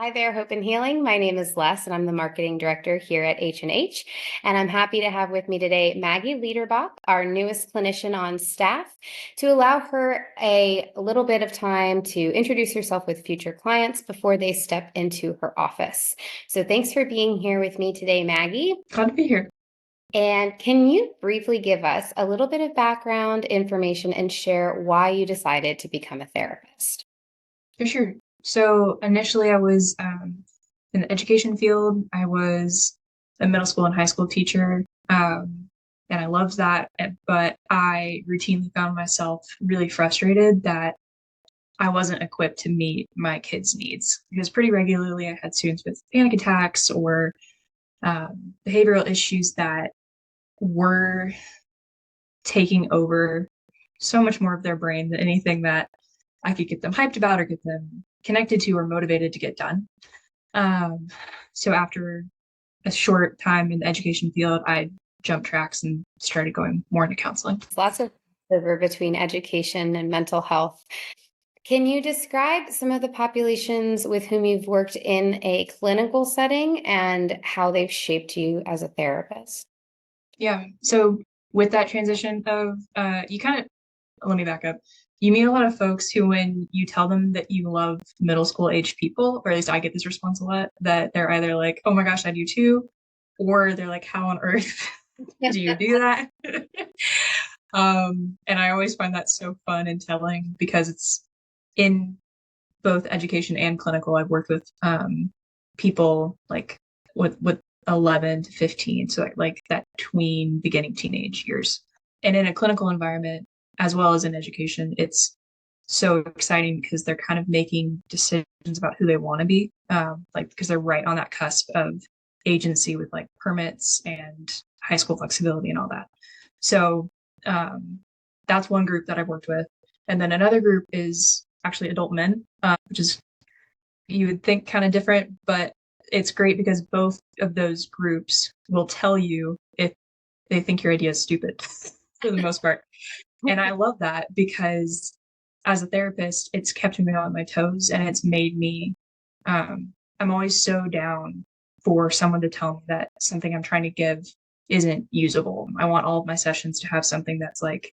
Hi there, Hope and Healing. My name is Les, and I'm the marketing director here at H&H. And I'm happy to have with me today Maggie Liederbach, our newest clinician on staff, to allow her a little bit of time to introduce herself with future clients before they step into her office. So thanks for being here with me today, Maggie. Glad to be here. And can you briefly give us a little bit of background information and share why you decided to become a therapist? For sure. So initially, I was in the education field. I was a middle school and high school teacher, and I loved that. But I routinely found myself really frustrated that I wasn't equipped to meet my kids' needs because pretty regularly I had students with panic attacks or behavioral issues that were taking over so much more of their brain than anything that I could get them hyped about or get them connected to or motivated to get done. So after a short time in the education field, I jumped tracks and started going more into counseling. Lots of crossover between education and mental health. Can you describe some of the populations with whom you've worked in a clinical setting and how they've shaped you as a therapist? Yeah. So with that transition of let me back up. You meet a lot of folks who, when you tell them that you love middle school age people, or at least I get this response a lot, that they're either like, oh my gosh, I do too, or they're like, how on earth do you do that? And I always find that so fun and telling because it's in both education and clinical. I've worked with people like with 11 to 15, so like that tween beginning teenage years. And in a clinical environment, as well as in education, it's so exciting because they're kind of making decisions about who they want to be, like because they're right on that cusp of agency with like permits and high school flexibility and all that. So that's one group that I've worked with. And then another group is actually adult men, which is, you would think, kind of different, but it's great because both of those groups will tell you if they think your idea is stupid for the most part. And I love that because as a therapist, it's kept me on my toes and it's made me, I'm always so down for someone to tell me that something I'm trying to give isn't usable. I want all of my sessions to have something that's like,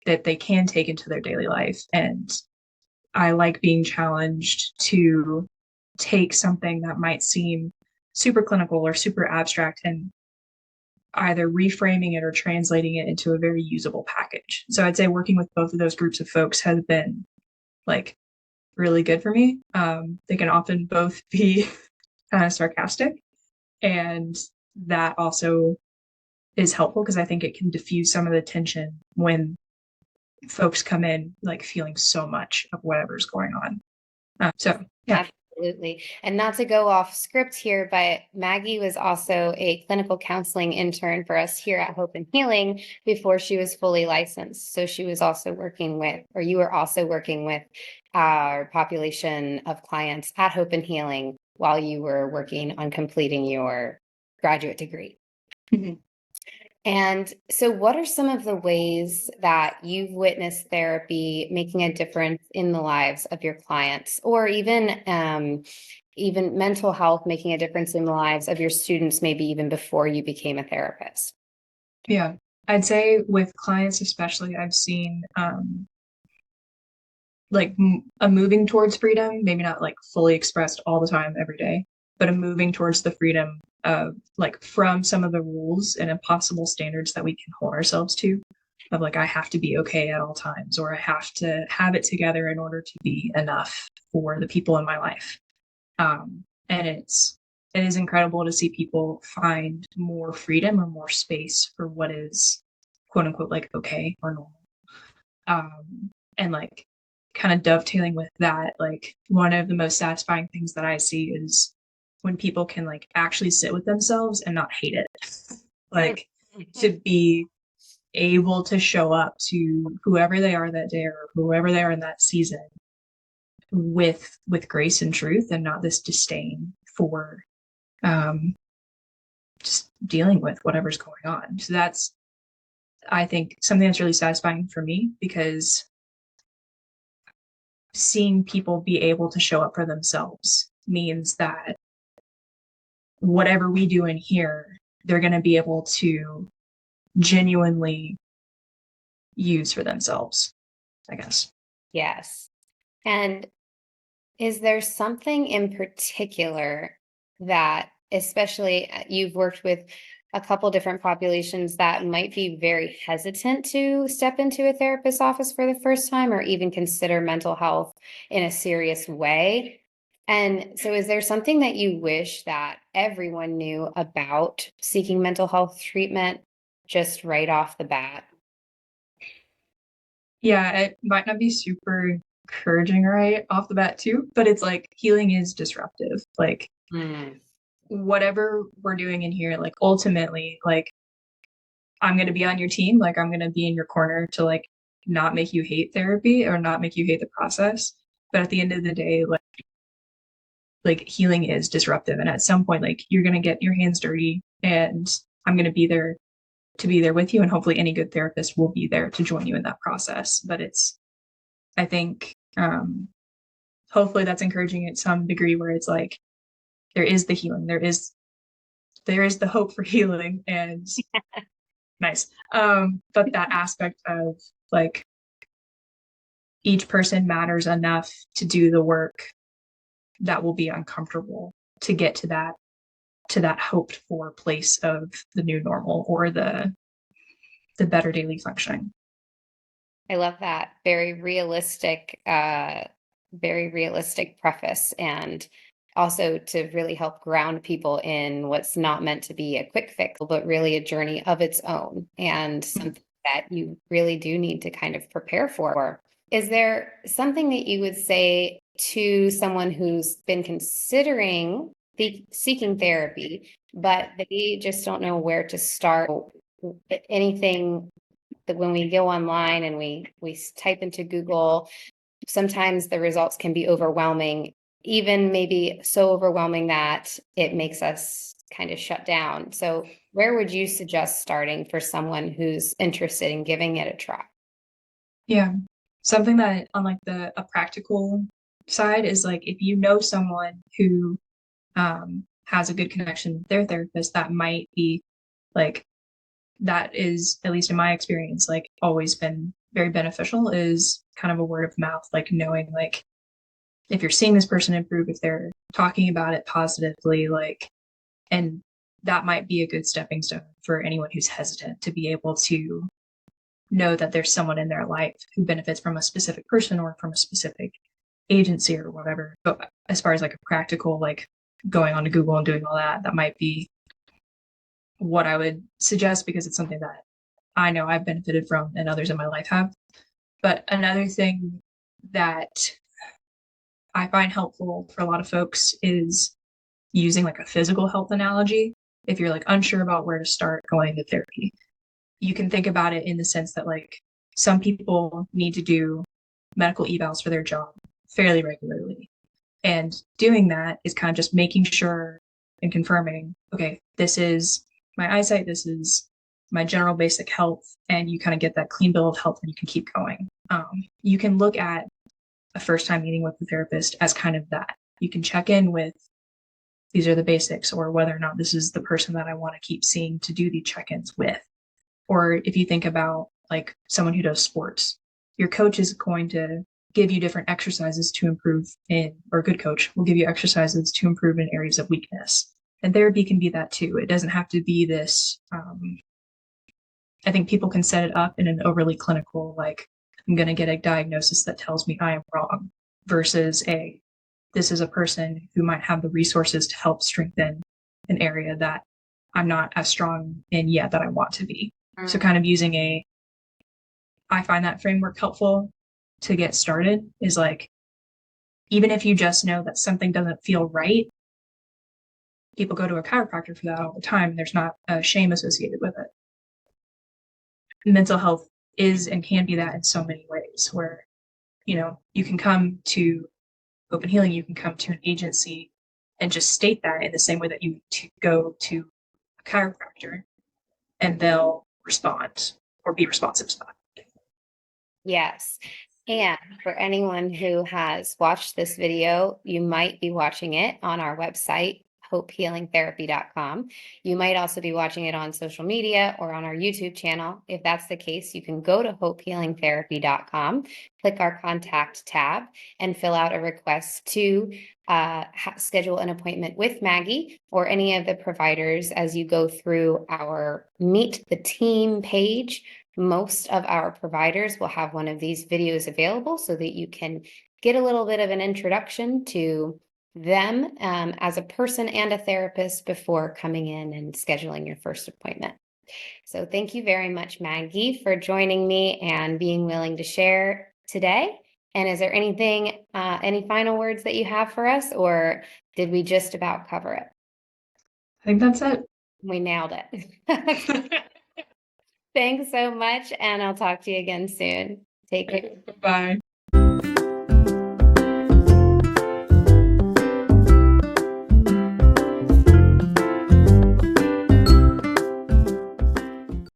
that they can take into their daily life. And I like being challenged to take something that might seem super clinical or super abstract and either reframing it or translating it into a very usable package. So I'd say working with both of those groups of folks has been like really good for me. They can often both be kind of sarcastic, and that also is helpful because I think it can diffuse some of the tension when folks come in like feeling so much of whatever's going on. So yeah. Absolutely. And not to go off script here, but Maggie was also a clinical counseling intern for us here at Hope and Healing before she was fully licensed. So she was also working with, or you were also working with our population of clients at Hope and Healing while you were working on completing your graduate degree. Mhm. And so, what are some of the ways that you've witnessed therapy making a difference in the lives of your clients, or even mental health making a difference in the lives of your students, maybe even before you became a therapist? Yeah. I'd say with clients, especially, I've seen like a moving towards freedom, maybe not like fully expressed all the time every day, but a moving towards the freedom of like from some of the rules and impossible standards that we can hold ourselves to, of like, I have to be okay at all times, or I have to have it together in order to be enough for the people in my life. And it is incredible to see people find more freedom or more space for what is quote unquote like okay or normal. And like kind of dovetailing with that, like one of the most satisfying things that I see is when people can like actually sit with themselves and not hate it. Like to be able to show up to whoever they are that day or whoever they are in that season with grace and truth and not this disdain for um just dealing with whatever's going on. So that's, I think, something that's really satisfying for me because seeing people be able to show up for themselves means that whatever we do in here, they're going to be able to genuinely use for themselves, I guess. Yes. And is there something in particular that, especially you've worked with a couple different populations that might be very hesitant to step into a therapist's office for the first time or even consider mental health in a serious way? And so, is there something that you wish that everyone knew about seeking mental health treatment just right off the bat? Yeah, it might not be super encouraging right off the bat too, but it's like healing is disruptive. Like Mm. whatever we're doing in here, like ultimately, like I'm going to be on your team, like I'm going to be in your corner to like not make you hate therapy or not make you hate the process. But at the end of the day, like healing is disruptive, and at some point like you're going to get your hands dirty, and I'm going to be there to be there with you, and hopefully any good therapist will be there to join you in that process. But it's, I think, hopefully that's encouraging at some degree where it's like there is the healing, there is the hope for healing, and nice. But that aspect of like each person matters enough to do the work that will be uncomfortable to get to that hoped for place of the new normal or the better daily functioning. I love that. Very realistic preface. And also to really help ground people in what's not meant to be a quick fix, but really a journey of its own and something that you really do need to kind of prepare for. Is there something that you would say to someone who's been considering seeking therapy, but they just don't know where to start? Anything that when we go online and we type into Google, sometimes the results can be overwhelming, even maybe so overwhelming that it makes us kind of shut down. So where would you suggest starting for someone who's interested in giving it a try? Yeah. Something that on like the a practical side is like if you know someone who has a good connection with their therapist, that might be like that is, at least in my experience, like always been very beneficial is kind of a word of mouth, like knowing like if you're seeing this person improve, if they're talking about it positively, like, and that might be a good stepping stone for anyone who's hesitant to be able to know that there's someone in their life who benefits from a specific person or from a specific agency or whatever. But as far as like a practical, like going on to Google and doing all that, that might be what I would suggest because it's something that I know I've benefited from and others in my life have. But another thing that I find helpful for a lot of folks is using like a physical health analogy. If you're like unsure about where to start going to therapy, you can think about it in the sense that like some people need to do medical evals for their job fairly regularly. And doing that is kind of just making sure and confirming, okay, this is my eyesight, this is my general basic health, and you kind of get that clean bill of health and you can keep going. You can look at a first time meeting with the therapist as kind of that. You can check in with these are the basics, or whether or not this is the person that I want to keep seeing to do the check ins with. Or if you think about like someone who does sports, your coach is going to give you different exercises to improve in, or a good coach will give you exercises to improve in areas of weakness. And therapy can be that too. It doesn't have to be this. I think people can set it up in an overly clinical, like, I'm going to get a diagnosis that tells me I am wrong, versus this is a person who might have the resources to help strengthen an area that I'm not as strong in yet that I want to be. So kind of using I find that framework helpful to get started is like, even if you just know that something doesn't feel right, people go to a chiropractor for that all the time. And there's not a shame associated with it. Mental health is and can be that in so many ways where, you can come to Open Healing, you can come to an agency and just state that in the same way that you go to a chiropractor and they'll respond or be responsive to that. Yes. And for anyone who has watched this video, you might be watching it on our website, hopehealingtherapy.com. You might also be watching it on social media or on our YouTube channel. If that's the case, you can go to hopehealingtherapy.com, click our contact tab, and fill out a request to schedule an appointment with Maggie or any of the providers as you go through our Meet the Team page. Most of our providers will have one of these videos available so that you can get a little bit of an introduction to them as a person and a therapist before coming in and scheduling your first appointment. So thank you very much, Maggie, for joining me and being willing to share today. And is there anything, any final words that you have for us, or did we just about cover it? I think that's it. We nailed it. Thanks so much, and I'll talk to you again soon. Take care. Bye.